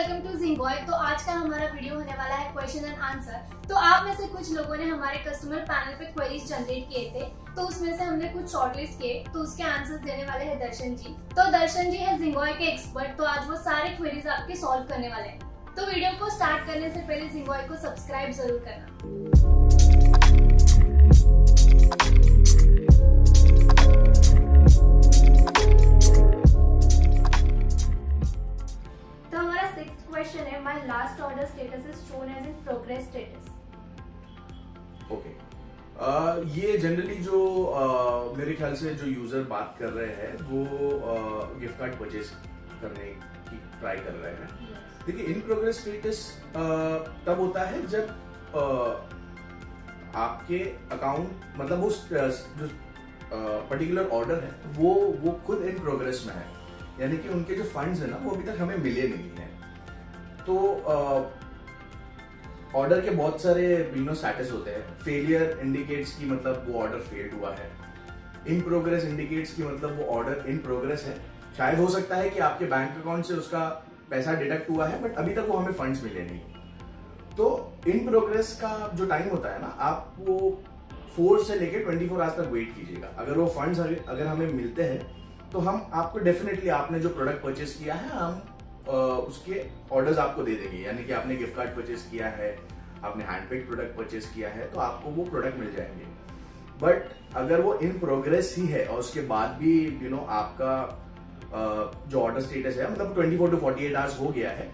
Welcome to जिंगॉय। तो आज का हमारा वीडियो होने वाला है क्वेश्चन एंड आंसर। तो आप में से कुछ लोगों ने हमारे कस्टमर पैनल पे क्वेरीज जनरेट किए थे, तो उसमें से हमने कुछ शॉर्टलिस्ट किए, तो उसके आंसर्स देने वाले हैं दर्शन जी। तो दर्शन जी है जिंगॉय के एक्सपर्ट, तो आज वो सारे क्वेरीज आपके सॉल्व करने वाले हैं। तो वीडियो को स्टार्ट करने से पहले जिंगॉय को सब्सक्राइब जरूर करना। Question है, my last order status is shown as in progress status. Okay. ये जनरली जो मेरे ख्याल से जो यूजर बात कर रहे हैं वो गिफ्ट कार्ड परचेज करने की ट्राई कर रहे हैं। देखिए, इन प्रोग्रेस स्टेटस तब होता है जब आपके अकाउंट मतलब उस जो पर्टिकुलर ऑर्डर है वो खुद इन प्रोग्रेस में है, यानी कि उनके जो फंड्स है ना वो अभी तक हमें मिले नहीं है। तो ऑर्डर के बहुत सारे स्टेटस होते हैं। फेलियर इंडिकेट्स की मतलब वो ऑर्डर फेल्ड हुआ है। इन प्रोग्रेस इंडिकेट्स की मतलब वो ऑर्डर इन प्रोग्रेस है। शायद हो सकता है कि आपके बैंक अकाउंट से उसका पैसा डिडक्ट हुआ है, बट अभी तक वो हमें फंड्स मिले नहीं। तो इन प्रोग्रेस का जो टाइम होता है ना, आप वो 4 से लेके 24 आवर्स तक वेट कीजिएगा। अगर वो फंड्स अगर हमें मिलते हैं तो हम आपको डेफिनेटली आपने जो प्रोडक्ट परचेज किया है हम उसके ऑर्डर्स आपको दे देंगे। यानी कि आपने गिफ्ट कार्ड परचेज किया है, आपने हैंडपिक प्रोडक्ट परचेज किया है, तो आपको वो प्रोडक्ट मिल जाएंगे। बट अगर वो इन प्रोग्रेस ही है और उसके बाद भी आपका जो ऑर्डर स्टेटस है मतलब 24 to 48 आवर्स हो गया है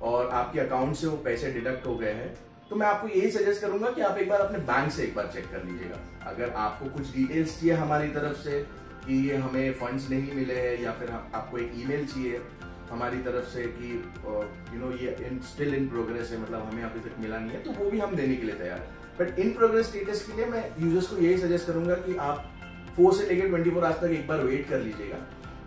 और आपके अकाउंट से वो पैसे डिडक्ट हो गए हैं, तो मैं आपको यही सजेस्ट करूंगा कि आप एक बार अपने बैंक से एक बार चेक कर लीजिएगा। अगर आपको कुछ डिटेल्स चाहिए हमारी तरफ से कि ये हमें फंड्स नहीं मिले हैं, या फिर आपको एक ईमेल चाहिए हमारी तरफ से कि ये स्टिल इन प्रोग्रेस है, मतलब हमें अभी तक मिला नहीं है, तो वो भी हम देने के लिए तैयार है। बट इन प्रोग्रेस स्टेटस के लिए मैं यूजर्स को यही सजेस्ट करूंगा कि आप 4 से लेकर 24 आवर्स तक एक बार वेट कर लीजिएगा,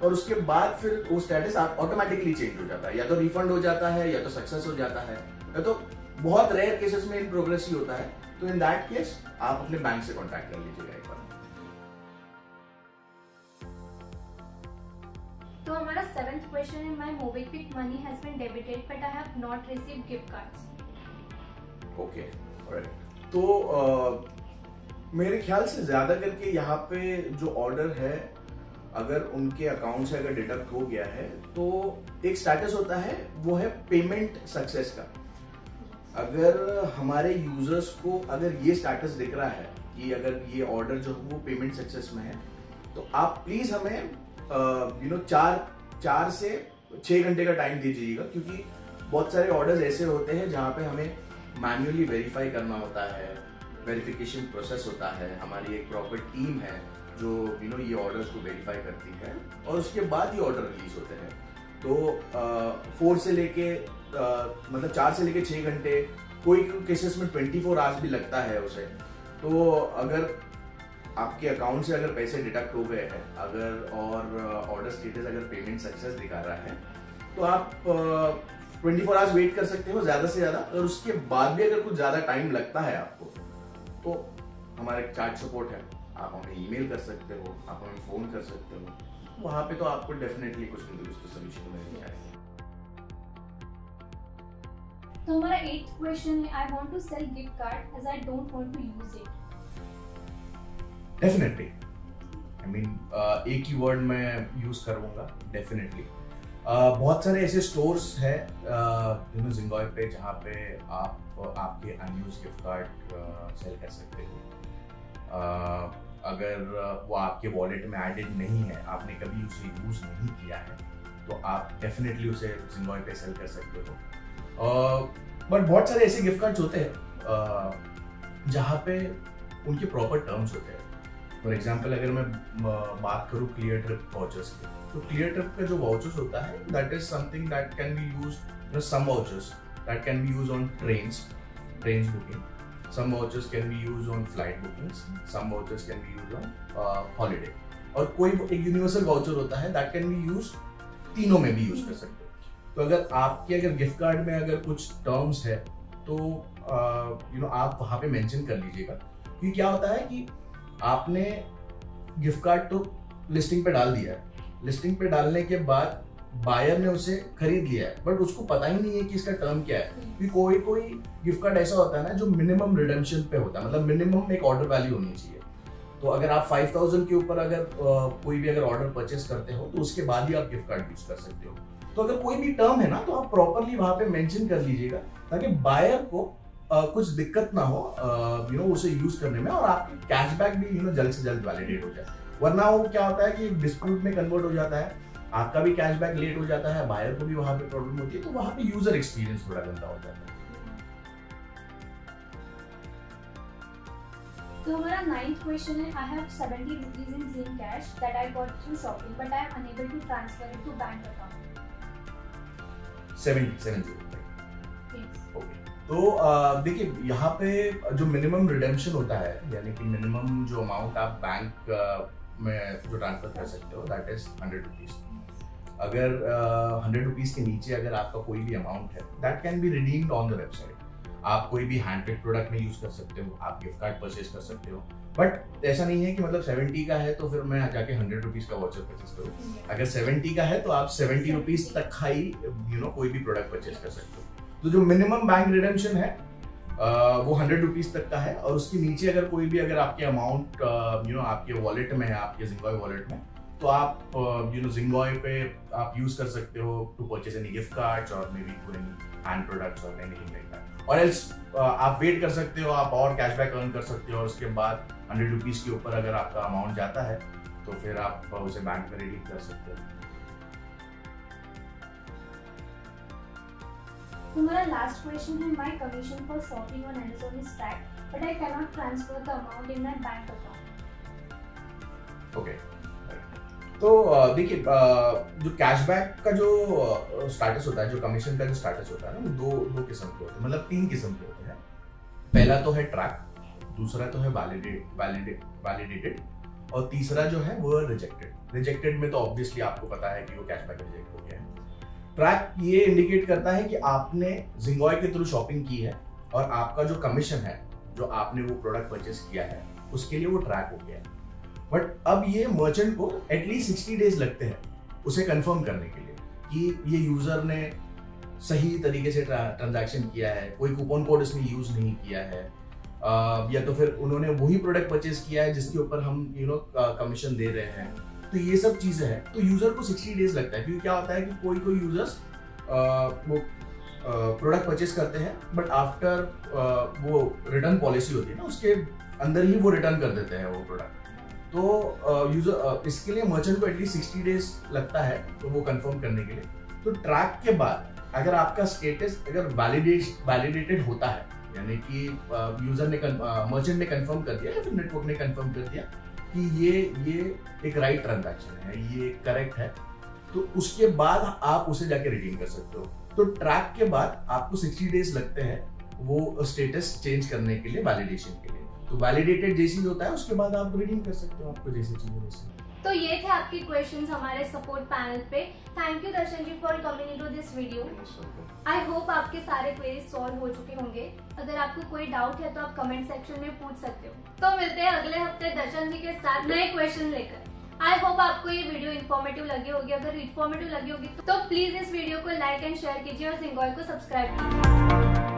और उसके बाद फिर वो स्टेटस ऑटोमेटिकली चेंज हो जाता है। या तो रिफंड हो जाता है, या तो सक्सेस हो जाता है, या तो बहुत रेयर केसेस में इन प्रोग्रेस ही होता है। तो इन दैट केस आप अपने बैंक से कॉन्टैक्ट कर लीजिएगा एक बार। तो हमारा 7th क्वेश्चन है, my MobiKwik money has been debited but I have not received gift cards. Okay, alright. तो मेरे ख्याल से ज्यादा करके यहाँ पे जो ऑर्डर है अगर उनके अकाउंट से अगर डिडक्ट हो गया है तो एक स्टेटस होता है, वो है पेमेंट सक्सेस का। अगर हमारे यूजर्स को अगर ये स्टेटस दिख रहा है कि अगर ये ऑर्डर जो है वो पेमेंट सक्सेस में है, तो आप प्लीज हमें 4 से 6 घंटे का टाइम दीजिएगा, क्योंकि बहुत सारे ऑर्डर्स ऐसे होते हैं जहां पे हमें मैन्युअली वेरीफाई करना होता है, वेरिफिकेशन प्रोसेस होता है। हमारी एक प्रॉपर टीम है जो ये ऑर्डर्स को वेरीफाई करती है और उसके बाद ये ऑर्डर रिलीज होते हैं। तो 4 से लेके मतलब 4 से लेके 6 घंटे, कोई केसेस में 24 आवर्स भी लगता है उसे। तो अगर आपके अकाउंट से अगर पैसे डिडक्ट हो गए हैं अगर और ऑर्डर स्टेटस अगर पेमेंट सक्सेस दिखा रहा है, तो आप 24 आवर्स वेट कर सकते हो ज्यादा से ज्यादा। और उसके बाद भी अगर कुछ ज्यादा टाइम लगता है आपको, तो हमारे चैट सपोर्ट है, आप हमें ईमेल कर सकते हो, आप हमें फोन कर सकते हो। वहां पे तो आपको डेफिनेटली कुछ न कुछ सोल्यूशन मिल जाएगा। तो हमारा 8th क्वेश्चन है, I want to sell gift card as I don't want to use it. Definitely, I mean एक ही वर्ड में यूज करूंगा, डेफिनेटली। बहुत सारे ऐसे स्टोर्स है जिंगॉय पे जहाँ पे आप आपके अनयूज्ड गिफ्ट कार्ड सेल कर सकते हो। अगर वो आपके वॉलेट में एडेड नहीं है, आपने कभी उसे यूज नहीं किया है, तो आप डेफिनेटली उसे जिंगॉय पे सेल कर सकते हो। बट बहुत सारे ऐसे गिफ्ट कार्ड्स होते हैं जहाँ पे उनके प्रॉपर टर्म्स होते हैं। फॉर एग्जाम्पल, अगर मैं बात करूँ क्लियर ट्रिप वाउचर्स की, तो क्लियर ट्रिप का जो वाउचर्स होता है that is something that can be used, some vouchers that can be used on trains booking, some vouchers can be used on flight bookings, some vouchers can be used on holiday, और कोई एक universal voucher होता है that can be used, तीनों में भी use कर सकते हो। तो अगर गिफ्ट कार्ड में अगर कुछ टर्म्स है तो आप वहां पे मेंशन कर लीजिएगा। क्योंकि क्या होता है कि आपने गिफ्ट कार्ड तो लिस्टिंग पे डाल दिया है, लिस्टिंग पे डालने के बाद बायर ने उसे खरीद लिया है बट उसको पता ही नहीं है कि इसका टर्म क्या है। कि कोई गिफ्ट कार्ड ऐसा होता है ना जो मिनिमम रिडेम्पशन पे होता है, मतलब मिनिमम एक ऑर्डर वैल्यू होनी चाहिए। तो अगर आप 5000 के ऊपर अगर कोई भी अगर ऑर्डर परचेस करते हो तो उसके बाद ही आप गिफ्ट कार्ड यूज कर सकते हो। तो अगर कोई भी टर्म है ना तो आप प्रॉपरली वहां पे मेंशन कर लीजिएगा ताकि बायर को कुछ दिक्कत ना हो उसे यूज करने में, और आपकी कैशबैक भी जल्द से जल्द वैलिडेट हो जाए। वरना वो क्या होता है कि डिस्प्यूट में कन्वर्ट हो जाता है, आपका भी कैशबैक लेट हो जाता है, बायर को भी वहां पे प्रॉब्लम होती है, तो वहां पे यूजर एक्सपीरियंस थोड़ा गंदा हो जाता है। तो हमारा 9th क्वेश्चन है, I have 70 rupees in zeen cash that I got through shopping but I am unable to transfer it to bank account. 70 okay. तो देखिए यहाँ पे जो मिनिमम रिडेम्पशन होता है, यानी कि मिनिमम जो अमाउंट आप बैंक में जो ट्रांसफर कर सकते हो दैट इज 100 रुपीज। अगर 100 रुपीज के नीचे अगर आपका कोई भी अमाउंट है that can be redeemed on the website. आप कोई भी हैंडपिक प्रोडक्ट में यूज कर सकते हो, आप गिफ्ट कार्ड परचेज कर सकते हो, बट ऐसा नहीं है कि मतलब 70 का है तो फिर मैं जाके 100 रुपीज का वाउचर परचेज करूँ। अगर 70 का है तो आप 70 रुपीज तक का ही कोई भी प्रोडक्ट परचेज कर सकते हो। तो जो मिनिमम बैंक रिडेम्पशन है वो 100 रुपीज तक का है, और उसके नीचे अगर कोई भी अगर आपके अमाउंट आपके वॉलेट में है, आपके जिंगॉय वॉलेट में, तो आप जिंगॉय पे आप यूज कर सकते हो to purchase any gift cards और मे बी कोई हैंड प्रोडक्ट्स और एनीथिंग लाइक दैट। और एल्स आप वेट कर सकते हो, आप और कैशबैक अर्न कर सकते हो, और उसके बाद 100 रुपीज के ऊपर अगर आपका अमाउंट जाता है तो फिर आप उसे बैंक में रिडीम कर सकते हो। हमारा लास्ट क्वेश्चन है, my commission for shopping on Amazon is tagged but I can not transfer the amount in my bank account. Okay, तो देखिए जो कैशबैक का जो स्टेटस होता है, जो कमीशन का जो स्टेटस होता है ना, वो दो किस्म के होते हैं, मतलब 3 किस्म के होते हैं। पहला तो है ट्रैक, दूसरा तो है वैलिडेटेड, और तीसरा जो है वो रिजेक्टेड। रिजेक्टेड में तो ऑब्वियसली आपको पता है कि वो कैशबैक रिजेक्ट हो गया है। ट्रैक ये इंडिकेट करता है कि आपने जिंगॉय के थ्रू शॉपिंग की है और आपका जो कमीशन है, जो आपने वो प्रोडक्ट परचेस किया है, उसके लिए वो ट्रैक हो गया है। बट अब ये मर्चेंट को एटलीस्ट 60 डेज लगते हैं उसे कंफर्म करने के लिए कि ये यूजर ने सही तरीके से ट्रांजैक्शन किया है, कोई कूपन कोड इसने यूज नहीं किया है, या तो फिर उन्होंने वही प्रोडक्ट परचेस किया है जिसके ऊपर हम कमीशन दे रहे हैं। तो ये सब चीजें हैं, तो यूजर को 60 डेज लगता है, क्योंकि क्या होता है कि कोई यूजर्स वो प्रोडक्ट परचेस करते हैं बट आफ्टर वो रिटर्न पॉलिसी होती है ना, उसके अंदर ही वो रिटर्न कर देते हैं वो प्रोडक्ट। तो यूजर इसके लिए मर्चेंट को एटलीस्ट 60 डेज लगता है तो वो कंफर्म करने के लिए। तो ट्रैक के बाद अगर आपका स्टेटस अगर वैलिडेटेड होता है, यानी कि यूजर ने मर्चेंट ने कंफर्म कर दिया या फिर नेटवर्क ने कंफर्म कर दिया कि ये एक राइट ट्रांजैक्शन है, ये करेक्ट है, तो उसके बाद आप उसे जाके रिडीम कर सकते हो। तो ट्रैक के बाद आपको 60 डेज लगते हैं वो स्टेटस चेंज करने के लिए, वैलिडेशन के लिए। तो वैलिडेटेड जैसी होता है उसके बाद आप रिडीम कर सकते हो आपको जैसे चाहिए वैसे। तो ये थे आपके क्वेश्चंस हमारे सपोर्ट पैनल पे। Thank you Darshan ji for coming into this video. I hope आपके सारे क्वेरीज सॉल्व हो चुके होंगे। अगर आपको कोई डाउट है तो आप कमेंट सेक्शन में पूछ सकते हो। तो मिलते हैं अगले हफ्ते दर्शन जी के साथ नए क्वेश्चन लेकर। आई होप आपको ये वीडियो इन्फॉर्मेटिव लगी होगी। अगर इन्फॉर्मेटिव लगी होगी तो प्लीज इस वीडियो को लाइक एंड शेयर कीजिए और जिंगॉय को सब्सक्राइब कीजिए।